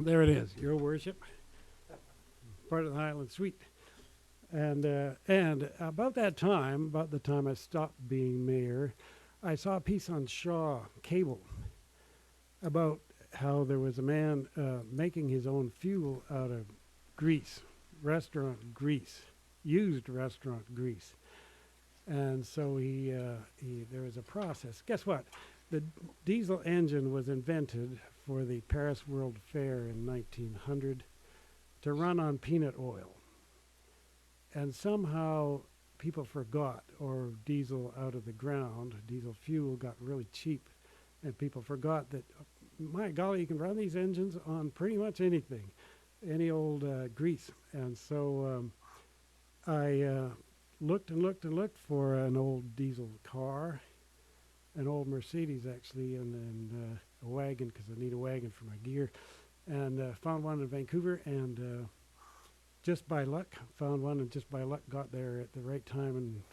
[SPEAKER 1] There it is, Your Worship, part of the Highland Suite. And about the time I stopped being mayor, I saw a piece on Shaw Cable about how there was a man making his own fuel out of grease, restaurant grease, used restaurant grease. And so there was a process. Guess what? The diesel engine was invented for the Paris World Fair in 1900 to run on peanut oil. And somehow people forgot, or diesel out of the ground, diesel fuel got really cheap, and people forgot that, my golly, you can run these engines on pretty much anything, any old grease. And so I looked and looked and looked for an old diesel car, an old Mercedes actually, and a wagon, because I need a wagon for my gear, and found one in Vancouver, and just by luck found one, and just by luck got there at the right time and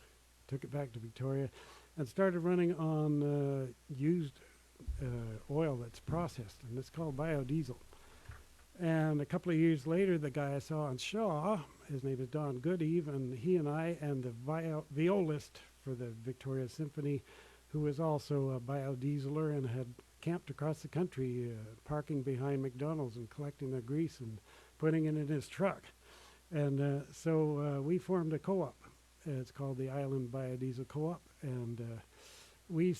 [SPEAKER 1] took it back to Victoria and started running on used oil that's processed, and it's called biodiesel. And a couple of years later, the guy I saw on Shaw, his name is Don Goodeve, and he and I and the violist for the Victoria Symphony, who was also a biodieseler and had camped across the country, parking behind McDonald's and collecting the grease and putting it in his truck. And so we formed a co-op. It's called the Island Biodiesel Co-op, and we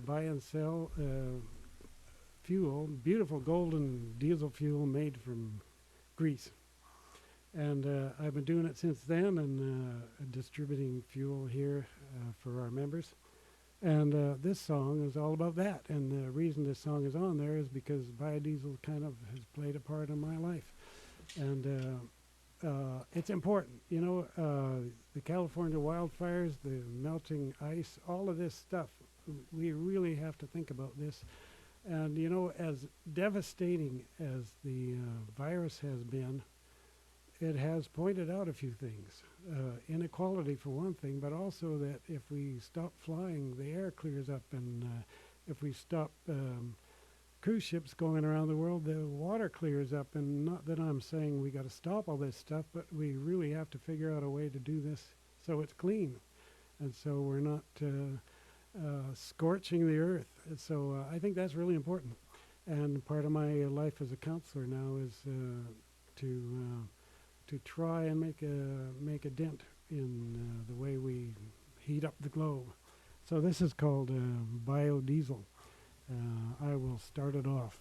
[SPEAKER 1] buy and sell fuel, beautiful golden diesel fuel made from grease. And I've been doing it since then, and distributing fuel here for our members. And this song is all about that. And the reason this song is on there is because biodiesel kind of has played a part in my life. And it's important. You know, the California wildfires, the melting ice, all of this stuff, we really have to think about this. And, you know, as devastating as the virus has been, it has pointed out a few things. Inequality, for one thing, but also that if we stop flying, the air clears up, and if we stop cruise ships going around the world, the water clears up. And not that I'm saying we got to stop all this stuff, but we really have to figure out a way to do this so it's clean, and so we're not scorching the earth. And so I think that's really important. And part of my life as a counselor now is to try and make a dent in the way we heat up the globe. So this is called biodiesel. I will start it off.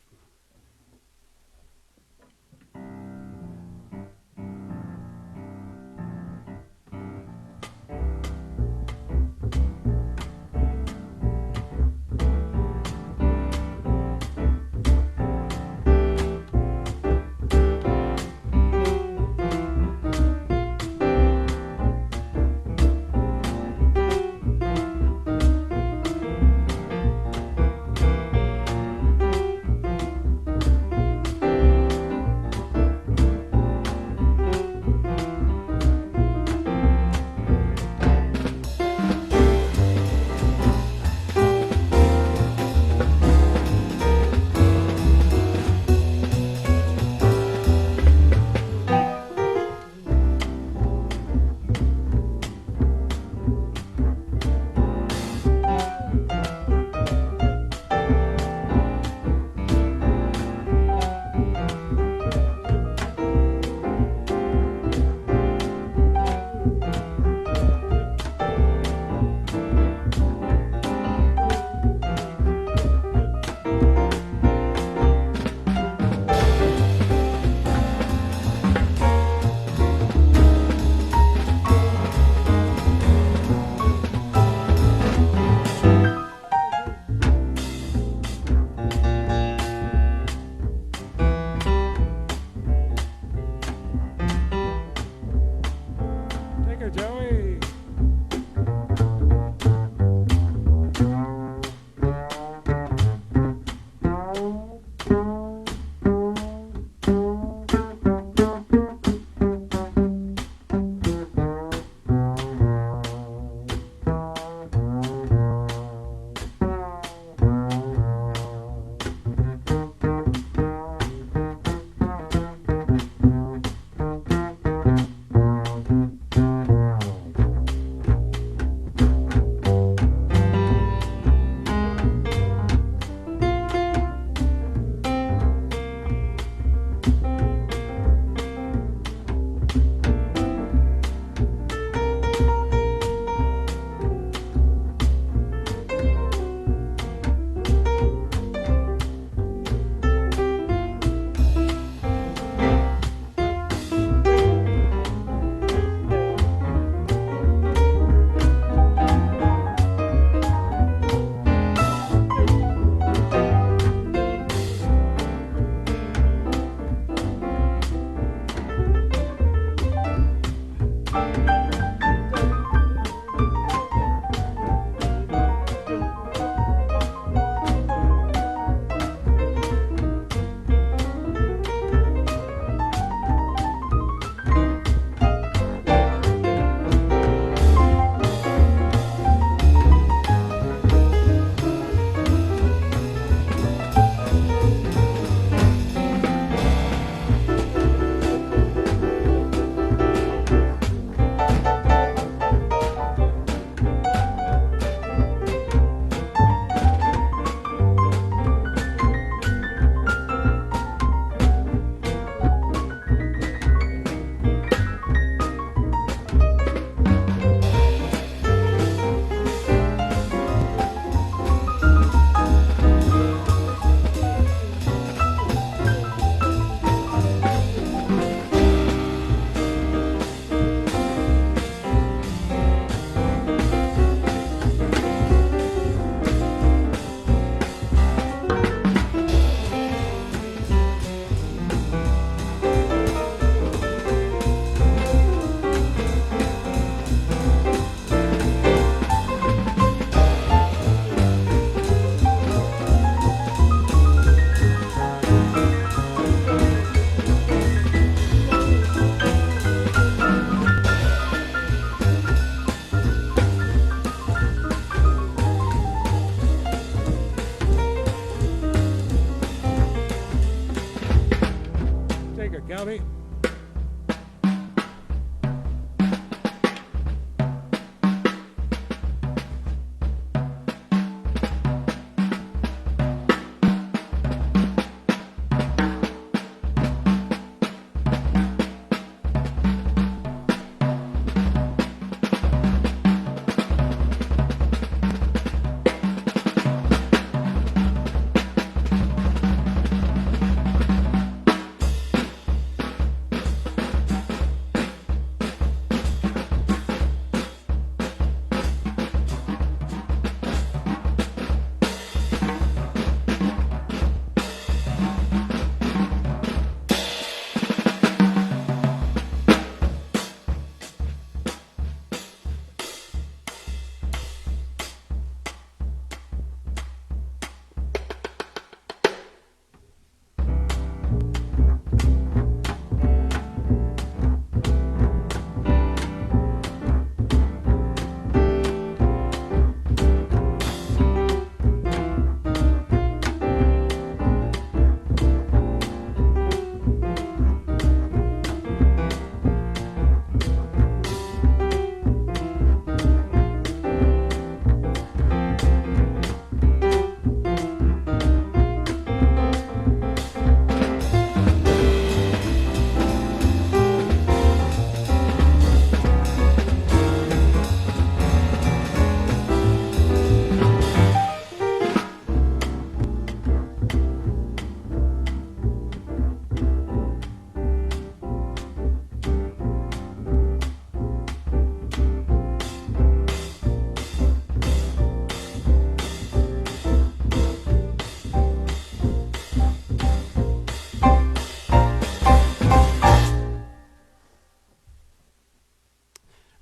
[SPEAKER 1] Galby.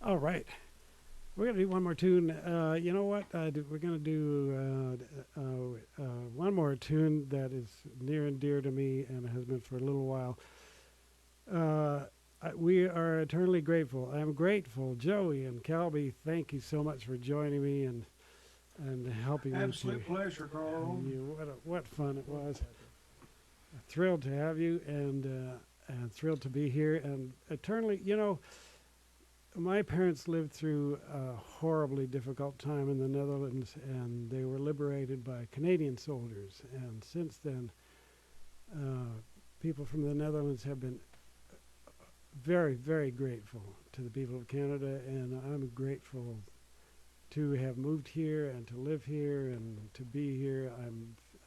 [SPEAKER 1] All right. We're going to do one more tune. You know what? We're going to do one more tune that is near and dear to me and has been for a little while. We are eternally grateful. I'm grateful. Joey and Calby, thank you so much for joining me and helping me.
[SPEAKER 3] Absolute pleasure, Carl.
[SPEAKER 1] What fun it was. Thrilled to have you and thrilled to be here. And eternally, you know, my parents lived through a horribly difficult time in the Netherlands, and they were liberated by Canadian soldiers. And since then, people from the Netherlands have been very, very grateful to the people of Canada, and I'm grateful to have moved here and to live here and to be here.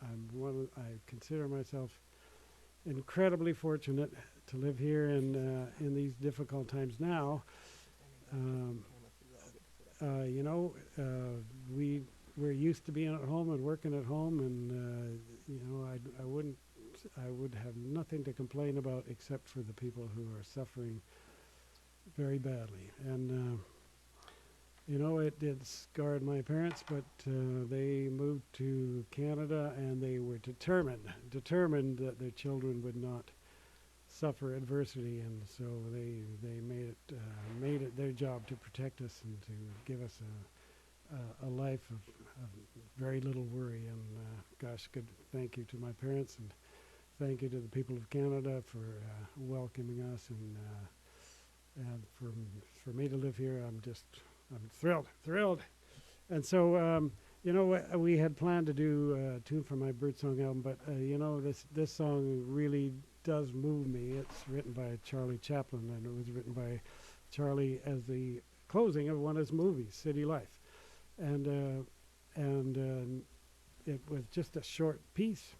[SPEAKER 1] I consider myself incredibly fortunate to live here in these difficult times now. You know, we're used to being at home and working at home, and you know, I would have nothing to complain about except for the people who are suffering very badly. And you know, it did scarred my parents, but they moved to Canada, and they were determined that their children would not suffer adversity, and so they made it their job to protect us and to give us a life of very little worry. And gosh, good thank you to my parents, and thank you to the people of Canada for welcoming us, and for me to live here. I'm thrilled. And so you know, we had planned to do a tune for my Birdsong album, but you know, this song really does move me. It's written by Charlie Chaplin, and it was written by Charlie as the closing of one of his movies, City Life. And it was just a short piece,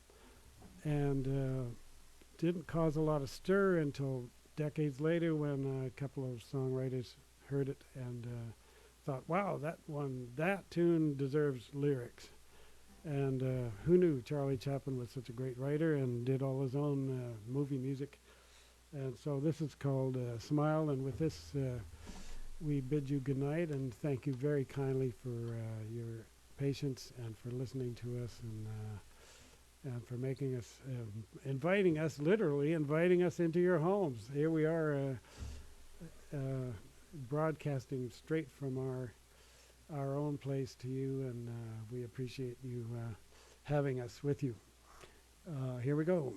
[SPEAKER 1] and didn't cause a lot of stir until decades later when a couple of songwriters heard it and thought, wow, that tune deserves lyrics. And who knew Charlie Chaplin was such a great writer and did all his own movie music. And so this is called Smile, and with this we bid you good night and thank you very kindly for your patience and for listening to us, and for making us, literally inviting us into your homes. Here we are broadcasting straight from our own place to you, and we appreciate you having us with you. Here we go.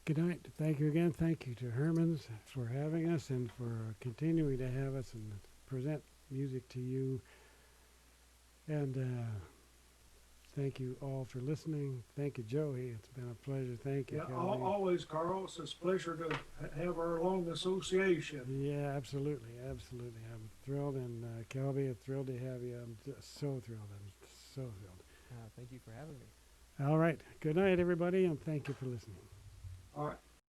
[SPEAKER 1] Good night. Thank you again. Thank you to Herman's for having us and for continuing to have us and present music to you. And thank you all for listening. Thank you, Joey. It's been a pleasure. Thank you,
[SPEAKER 3] Yeah,
[SPEAKER 1] Kelly.
[SPEAKER 3] always, Carl. It's a pleasure to have our long association.
[SPEAKER 1] Yeah, absolutely, absolutely. I'm thrilled, and Kelby, I'm thrilled to have you. I'm just so thrilled. I'm so thrilled.
[SPEAKER 2] Thank you for having me.
[SPEAKER 1] All right. Good night, everybody, and thank you for listening.
[SPEAKER 3] All right.